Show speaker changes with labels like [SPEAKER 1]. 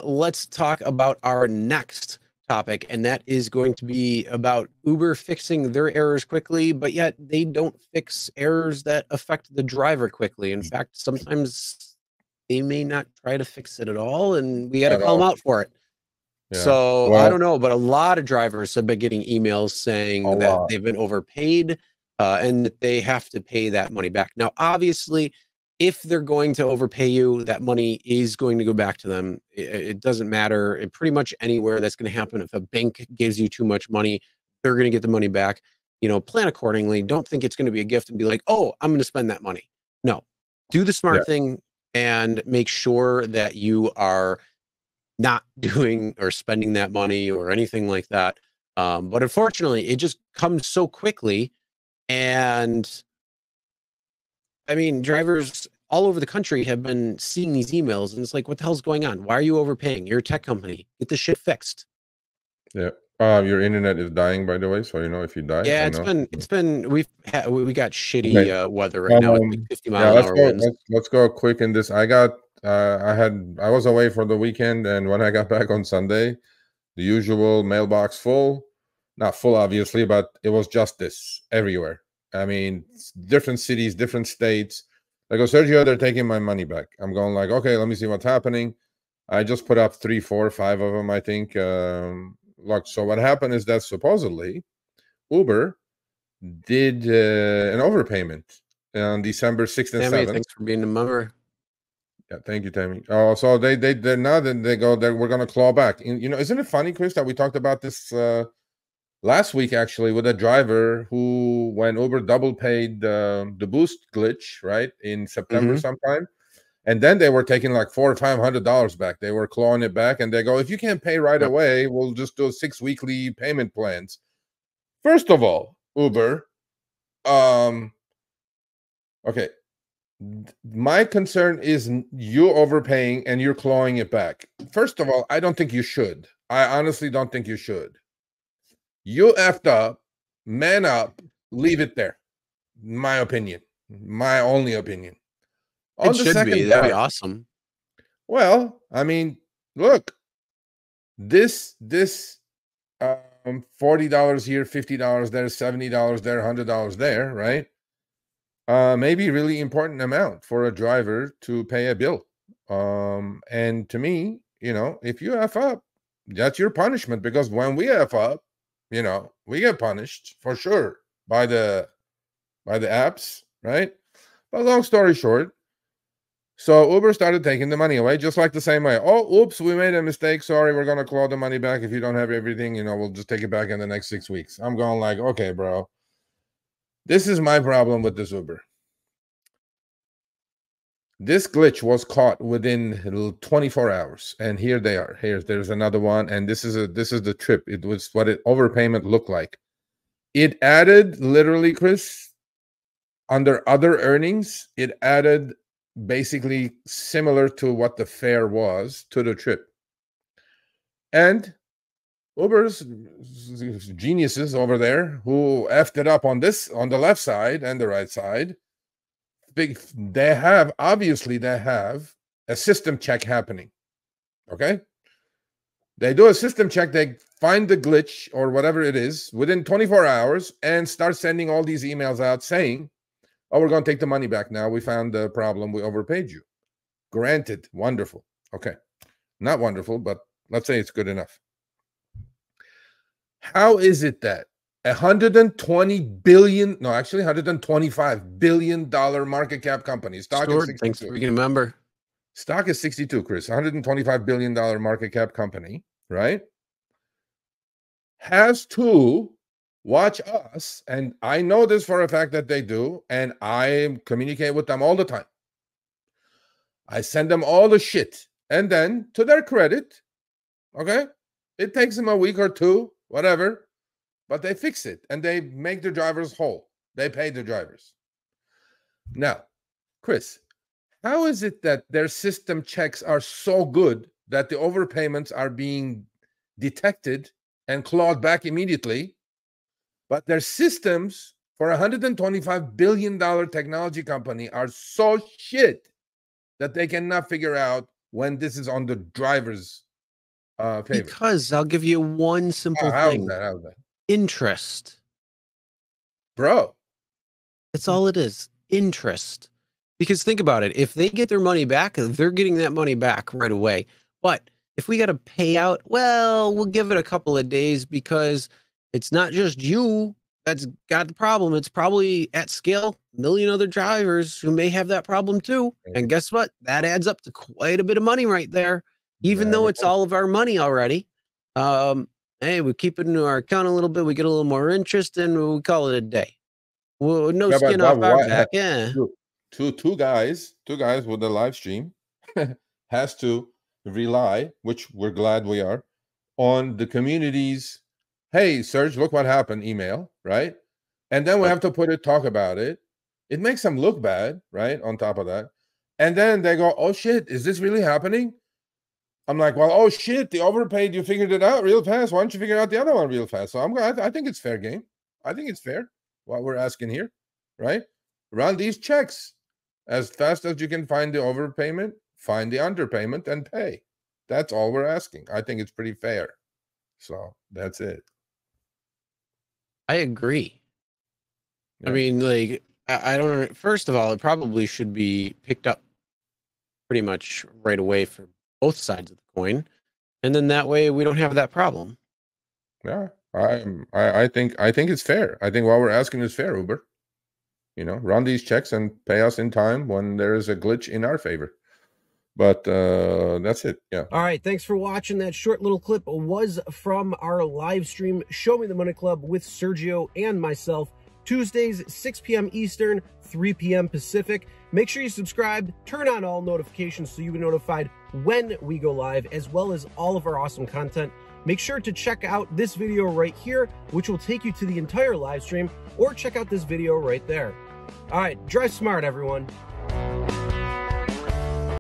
[SPEAKER 1] Let's talk about our next topic, and that is going to be about Uber fixing their errors quickly, but yet they don't fix errors that affect the driver quickly. In fact, sometimes they may not try to fix it at all, and we got to
[SPEAKER 2] At
[SPEAKER 1] call them
[SPEAKER 2] all.
[SPEAKER 1] out for it.
[SPEAKER 2] Yeah.
[SPEAKER 1] So I
[SPEAKER 2] Well,
[SPEAKER 1] don't know, but a lot of drivers have been getting emails
[SPEAKER 2] a
[SPEAKER 1] saying that
[SPEAKER 2] lot.
[SPEAKER 1] they've been overpaid and that they have to pay that money back. Now, obviously, if they're going to overpay you, that money is going to go back to them. It doesn't matter. Pretty much anywhere that's going to happen. If a bank gives you too much money, they're going to get the money back. You know, plan accordingly. Don't think it's going to be a gift and be like, oh, I'm going to spend that money. No, do the
[SPEAKER 2] Yeah.
[SPEAKER 1] smart thing and make sure that you are not doing or spending that money or anything like that. But unfortunately, it just comes so quickly. And I mean, drivers all over the country have been seeing these emails, and it's like, what the hell's going on? Why are you overpaying? You're a tech company. Get this shit fixed.
[SPEAKER 2] Yeah. Your internet is dying, by the way, so you know if you die,
[SPEAKER 1] Yeah,
[SPEAKER 2] I
[SPEAKER 1] it's
[SPEAKER 2] know.
[SPEAKER 1] been we got
[SPEAKER 2] Okay.
[SPEAKER 1] shitty weather right now with like 50
[SPEAKER 2] Yeah,
[SPEAKER 1] mile an
[SPEAKER 2] let's
[SPEAKER 1] hour
[SPEAKER 2] go.
[SPEAKER 1] winds.
[SPEAKER 2] Let's go quick in this. I was away for the weekend, and when I got back on Sunday, the usual mailbox full, not full obviously, but it was just this everywhere. I mean, different cities, different states. I go, Sergio, they're taking my money back. I'm going like, okay, let me see what's happening. I just put up 3, 4, 5 of them, I think. Look, so what happened is that supposedly Uber did an overpayment on December 6th and
[SPEAKER 1] Tammy,
[SPEAKER 2] 7th.
[SPEAKER 1] thanks for being a member.
[SPEAKER 2] Yeah, thank you, Tammy. Oh, so they're now then they go that we're gonna claw back. You know, isn't it funny, Chris, that we talked about this last week actually with a driver who, when Uber double paid the boost glitch, right, in September sometime, and then they were taking like $400 or $500 back. They were clawing it back, and they go, if you can't pay right
[SPEAKER 1] Yep.
[SPEAKER 2] away, we'll just do 6 weekly payment plans. First of all, Uber, okay, my concern is you overpaying and you're clawing it back. First of all, I don't think you should. I honestly don't think you should. You effed up, man up, leave it there. My opinion. My only opinion.
[SPEAKER 1] It
[SPEAKER 2] On the
[SPEAKER 1] should be.
[SPEAKER 2] second
[SPEAKER 1] That'd be
[SPEAKER 2] time,
[SPEAKER 1] awesome.
[SPEAKER 2] well, I mean, look, this $40 here, $50 there, $70 there, $100 there, right? Maybe really important amount for a driver to pay a bill. And to me, you know, if you F up, that's your punishment, because when we F up, you know, we get punished for sure by the apps, right? But long story short, so Uber started taking the money away, just like the same way. Oh, oops, we made a mistake. Sorry, we're gonna claw the money back. If you don't have everything, you know, we'll just take it back in the next 6 weeks. I'm going like, okay, bro. This is my problem with this Uber. This glitch was caught within 24 hours, and here they are. There's another one, and this is the trip. It was what overpayment looked like. It added, literally, Chris, under other earnings, it added basically similar to what the fare was to the trip. And Uber's geniuses over there who effed it up on the left side and the right side, they have a system check happening. Okay, they do a system check, they find the glitch or whatever it is within 24 hours and start sending all these emails out saying, oh, we're going to take the money back now, we found the problem, we overpaid you. Granted, wonderful. Okay, not wonderful, but let's say it's good enough. How is it that 120 billion, no, actually $125 billion market cap company, stock is 62.
[SPEAKER 1] Thanks for being a member.
[SPEAKER 2] Stock is 62, Chris. $125 billion market cap company, right? Has to watch us, and I know this for a fact that they do, and I communicate with them all the time. I send them all the shit, and then, to their credit, okay, it takes them a week or two, whatever, but they fix it, and they make the drivers whole. They pay the drivers. Now, Chris, how is it that their system checks are so good that the overpayments are being detected and clawed back immediately, but their systems for a $125 billion technology company are so shit that they cannot figure out when this is on the driver's favor?
[SPEAKER 1] Because I'll give you one simple
[SPEAKER 2] How's
[SPEAKER 1] thing.
[SPEAKER 2] that? How's that?
[SPEAKER 1] Interest.
[SPEAKER 2] Bro.
[SPEAKER 1] That's all it is. Interest. Because think about it. If they get their money back, they're getting that money back right away. But if we got to pay out, well, we'll give it a couple of days because it's not just you that's got the problem. It's probably at scale, a million other drivers who may have that problem too. And guess what? That adds up to quite a bit of money right there, even though it's all of our money already. Hey, we keep it into our account a little bit. We get a little more interest and we call it a day. Well, no skin off our back. Yeah.
[SPEAKER 2] Two guys with the live stream has to rely, which we're glad we are, on the community's, hey, Serge, look what happened, email, right? And then we have to talk about it. It makes them look bad, right? On top of that. And then they go, oh shit, is this really happening? I'm like, well, oh shit, the overpaid, you figured it out real fast. Why don't you figure out the other one real fast? So I think it's fair game. I think it's fair what we're asking here, right? Run these checks as fast as you can find the overpayment, find the underpayment, and pay. That's all we're asking. I think it's pretty fair. So that's it.
[SPEAKER 1] I agree.
[SPEAKER 2] Yeah.
[SPEAKER 1] I mean, like, I don't know. First of all, it probably should be picked up pretty much right away for both sides of the coin. And then that way we don't have that problem.
[SPEAKER 2] Yeah. I think it's fair. I think what we're asking is fair, Uber. You know, run these checks and pay us in time when there is a glitch in our favor. But that's it. Yeah.
[SPEAKER 3] All right. Thanks for watching. That short little clip was from our live stream, Show Me the Money Club with Sergio and myself, Tuesdays, 6 p.m. Eastern, 3 p.m. Pacific. Make sure you subscribe, turn on all notifications so you'll be notified when we go live, as well as all of our awesome content. Make sure to check out this video right here, which will take you to the entire live stream, or check out this video right there. All right, drive smart, everyone.